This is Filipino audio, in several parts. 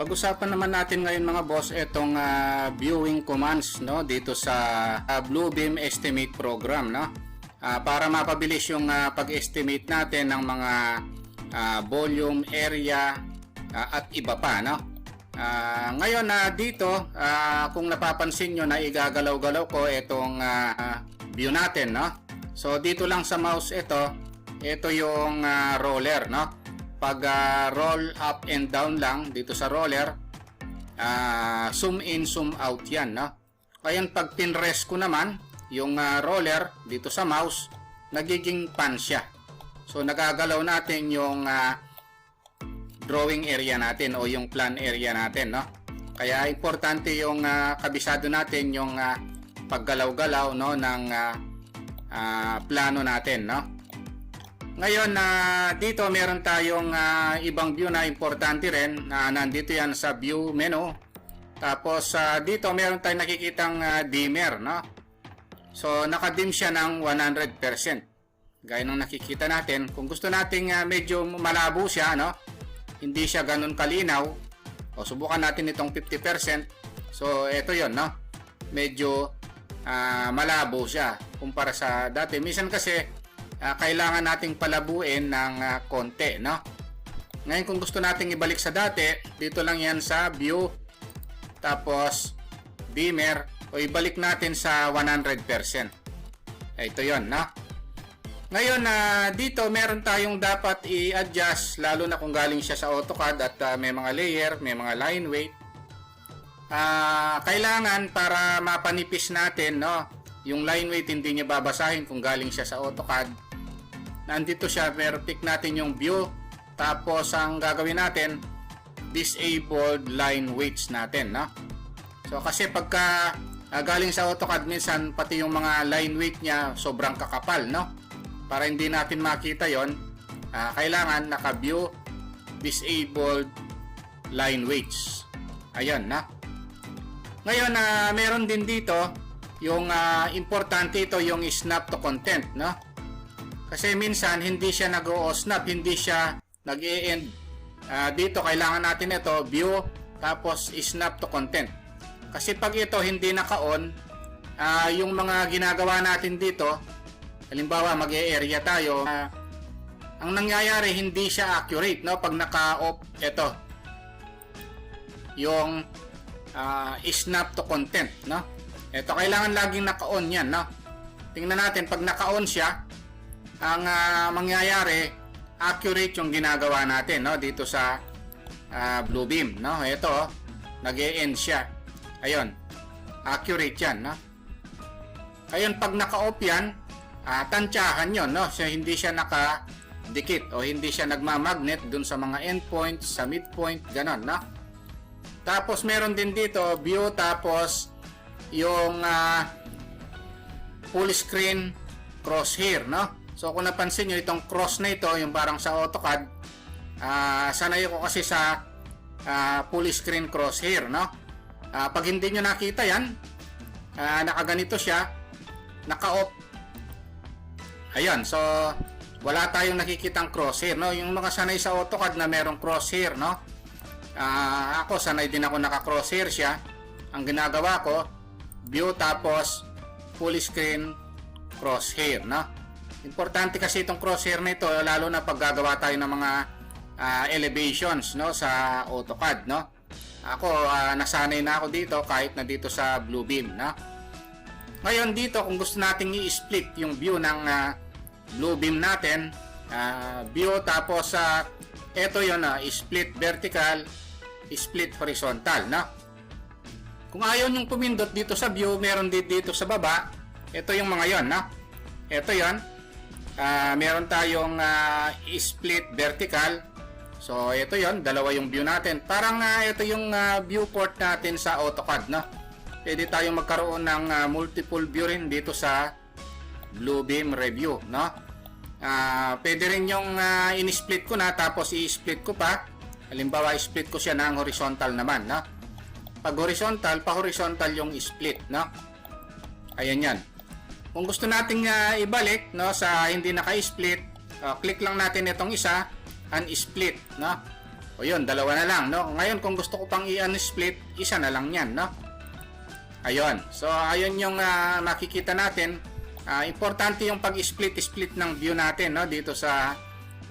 Pag-usapan naman natin ngayon mga boss itong viewing commands no dito sa Bluebeam Estimate program no. Para mapabilis yung pag-estimate natin ng mga volume, area at iba pa no. Ngayon dito kung napapansin nyo na igagalaw-galaw ko itong view natin no. So dito lang sa mouse ito yung roller no. Pag roll up and down lang dito sa roller, zoom in, zoom out yan no. Ngayon pag pinrest ko naman yung roller dito sa mouse, nagiging pan siya. So nagagalaw natin yung drawing area natin o yung plan area natin no. Kaya importante yung kabisado natin yung paggalaw-galaw no ng plano natin no. Ngayon dito meron tayong ibang view na importante rin na nandito yan sa view menu. Tapos dito meron tayong nakikitang dimmer no. So naka-dim siya ng 100%. Gaya ng nakikita natin, kung gusto nating medyo malabo siya no, hindi siya ganun kalinaw, o subukan natin itong 50%. So ito 'yon no. Medyo malabo siya kumpara sa dati. Minsan kasi kailangan nating palabuin ng konti no. Ngayon kung gusto nating ibalik sa dati, dito lang yan sa view, tapos dimmer, o ibalik natin sa 100%. Ito yon no. Ngayon dito meron tayong dapat i-adjust, lalo na kung galing siya sa AutoCAD at may mga layer, may mga line weight. Kailangan para mapanipis natin no, yung line weight hindi niya babasahin kung galing siya sa AutoCAD. Nandito siya, pero pick natin yung view, tapos ang gagawin natin, disabled line weights natin no? So kasi pagka galing sa AutoCAD, minsan pati yung mga line weight niya sobrang kakapal no? Para hindi natin makita yon, kailangan naka-view, disabled line weights. Ayan na. Ngayon meron din dito yung importante, ito yung snap to content no. Kasi minsan hindi siya nag-o-snap, hindi siya nag-e-end. Dito kailangan natin ito view tapos snap to content. Kasi pag ito hindi naka-on, yung mga ginagawa natin dito, halimbawa mag-e-area tayo, ang nangyayari hindi siya accurate no pag naka-off ito. Yung snap to content no. Ito kailangan laging naka-on yan no. Tingnan natin pag naka-on siya, ang mangyayari accurate yung ginagawa natin no dito sa Bluebeam no. Ito nag-e-end siya. Ayun. Accurate yan no. Ayun pag naka-off yan, tantsahan yon no. So hindi siya naka-dikit o hindi siya nagma-magnet dun sa mga endpoint, sa midpoint, ganon no. Tapos meron din dito view, tapos yung full screen crosshair no. So kung napansin nyo itong cross na ito, yung parang sa AutoCAD, sanay ko kasi sa full screen crosshair no. Pag hindi nyo nakita yan, nakaganito siya, naka-off. Ayan, so wala tayong nakikitang crosshair no. Yung mga sanay sa AutoCAD na merong crosshair no, ako sanay din ako naka-crosshair siya. Ang ginagawa ko, view tapos full screen crosshair no. Importante kasi itong crosshair na ito, lalo na pag gagawa tayo ng mga elevations no sa AutoCAD no. Ako nasanay na ako dito kahit na dito sa Bluebeam no. Ngayon dito kung gusto nating i-split yung view ng Bluebeam natin, view tapos ito yon split vertical, split horizontal no. Kung ayaw nyong pumindot dito sa view, meron dito sa baba, ito yung mga yon no. Ito yon. Meron tayong split vertical. So ito yon, dalawa yung view natin. Parang ito yung viewport natin sa AutoCAD no. Pwede tayong magkaroon ng multiple view rin dito sa Bluebeam Review no. Pwede rin yung in-split ko na tapos i-split ko pa. Halimbawa i-split ko siya ng horizontal naman no. Pag horizontal, pa horizontal yung split no. Ayan yan. Kung gusto nating ibalik no sa hindi naka-split, click lang natin itong isa, unsplit no. O yun, dalawa na lang, no? Ngayon, kung gusto ko pang i-unsplit, isa na lang yan, no? Ayun. So, ayun yung makikita natin. Importante yung pag-split ng view natin, no? Dito sa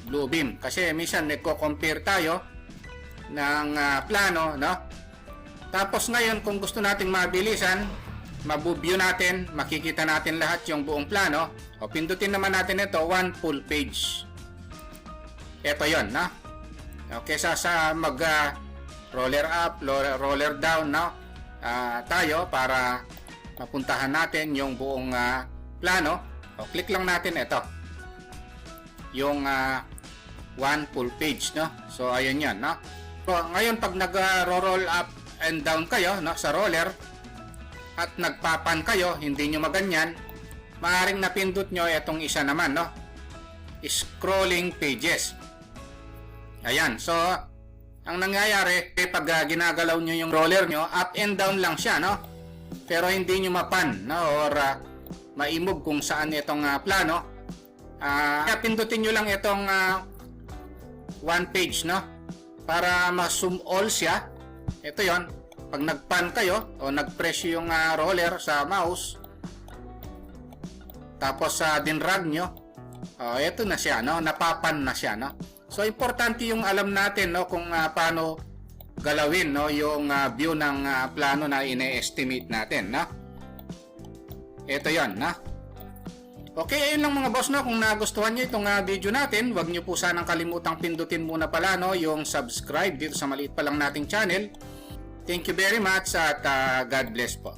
Bluebeam. Kasi minsan, nagko-compare tayo ng plano, no? Tapos ngayon, kung gusto nating mabilisan, mabu-view natin, makikita natin lahat yung buong plano. O, pindutin naman natin ito, one full page. Ito yon, no? Okay, sa mag roller up, roller down, no? Tayo para mapuntahan natin yung buong plano. O, click lang natin ito. Yung one full page, no? So, ayun yan, no? So, ngayon, pag nag-roll up and down kayo, no, sa roller, at nagpapan kayo, hindi nyo maganyan, maaaring napindot nyo itong isa naman, no? Scrolling pages. Ayan, so ang nangyayari pag ginagalaw nyo yung roller nyo, up and down lang siya, no? Pero hindi nyo mapan, no? Or maimog kung saan itong plano. Kaya pindutin nyo lang itong one page, no? Para ma-zoom all siya. Ito yon. Pag nag-pan kayo o nag-press yung roller sa mouse, tapos dinrag nyo, ito na siya, no? Napapan na siya, no? So, importante yung alam natin, no, kung paano galawin, no, yung view ng plano na ine-estimate natin, no? Ito yon, no? Okay, ayun lang mga boss, no? Kung nagustuhan nyo itong video natin, huwag nyo po sanang kalimutang pindutin muna pala, no, yung subscribe dito sa maliit pa lang nating channel. Thank you very much at God bless po.